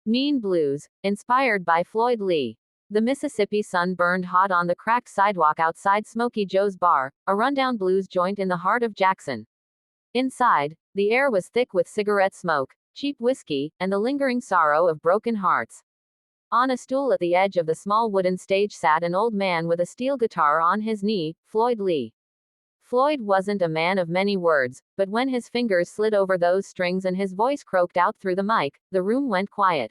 Mean Blues, inspired by Floyd Lee. The Mississippi sun burned hot on the cracked sidewalk outside Smokey Joe's bar, a rundown blues joint in the heart of Jackson. Inside, the air was thick with cigarette smoke, cheap whiskey, and the lingering sorrow of broken hearts. On a stool at the edge of the small wooden stage sat an old man with a steel guitar on his knee, Floyd Lee. Floyd wasn't a man of many words, but when his fingers slid over those strings and his voice croaked out through the mic, the room went quiet.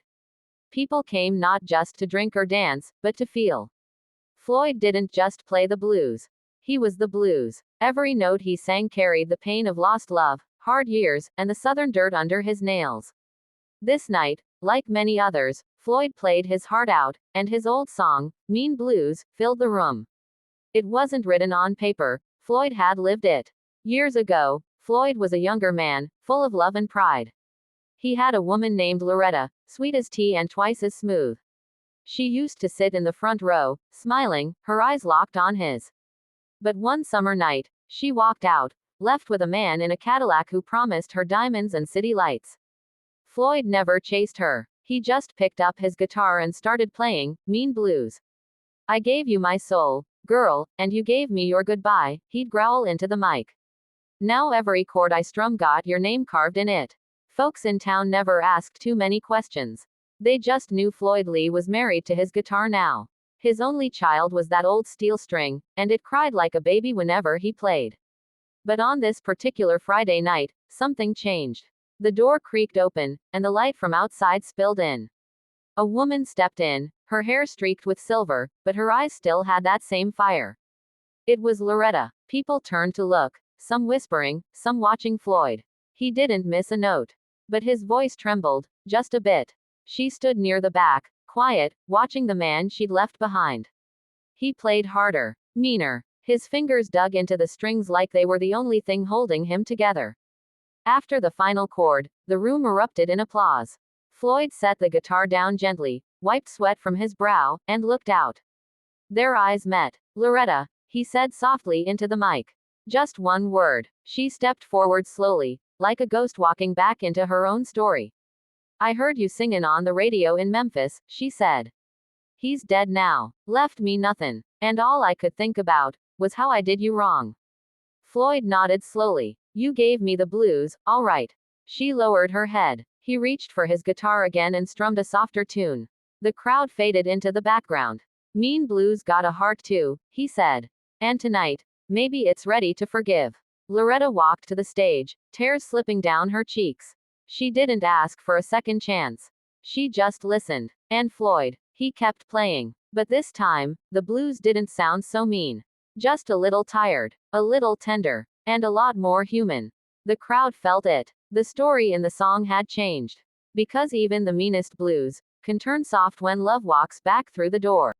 People came not just to drink or dance, but to feel. Floyd didn't just play the blues. He was the blues. Every note he sang carried the pain of lost love, hard years, and the southern dirt under his nails. This night, like many others, Floyd played his heart out, and his old song, Mean Blues, filled the room. It wasn't written on paper, Floyd had lived it. Years ago, Floyd was a younger man, full of love and pride. He had a woman named Loretta, sweet as tea and twice as smooth. She used to sit in the front row, smiling, her eyes locked on his. But one summer night, she walked out, left with a man in a Cadillac who promised her diamonds and city lights. Floyd never chased her. He just picked up his guitar and started playing Mean Blues. I gave you my soul, girl, and you gave me your goodbye, he'd growl into the mic. Now every chord I strum got your name carved in it. Folks in town never asked too many questions. They just knew Floyd Lee was married to his guitar now. His only child was that old steel string, and it cried like a baby whenever he played. But on this particular Friday night, something changed. The door creaked open, and the light from outside spilled in. A woman stepped in, her hair streaked with silver, but her eyes still had that same fire. It was Loretta. People turned to look, some whispering, some watching Floyd. He didn't miss a note. But his voice trembled, just a bit. She stood near the back, quiet, watching the man she'd left behind. He played harder, meaner. His fingers dug into the strings like they were the only thing holding him together. After the final chord, the room erupted in applause. Floyd set the guitar down gently, wiped sweat from his brow, and looked out. Their eyes met. Loretta, he said softly into the mic. Just one word. She stepped forward slowly, like a ghost walking back into her own story. I heard you singin' on the radio in Memphis, she said. He's dead now. Left me nothin'. And all I could think about was how I did you wrong. Floyd nodded slowly. You gave me the blues, all right. She lowered her head. He reached for his guitar again and strummed a softer tune. The crowd faded into the background. Mean Blues got a heart too, he said. And tonight, maybe it's ready to forgive. Loretta walked to the stage, tears slipping down her cheeks. She didn't ask for a second chance. She just listened. And Floyd, he kept playing. But this time, the blues didn't sound so mean. Just a little tired, a little tender, and a lot more human. The crowd felt it. The story in the song had changed. Because even the meanest blues can turn soft when love walks back through the door.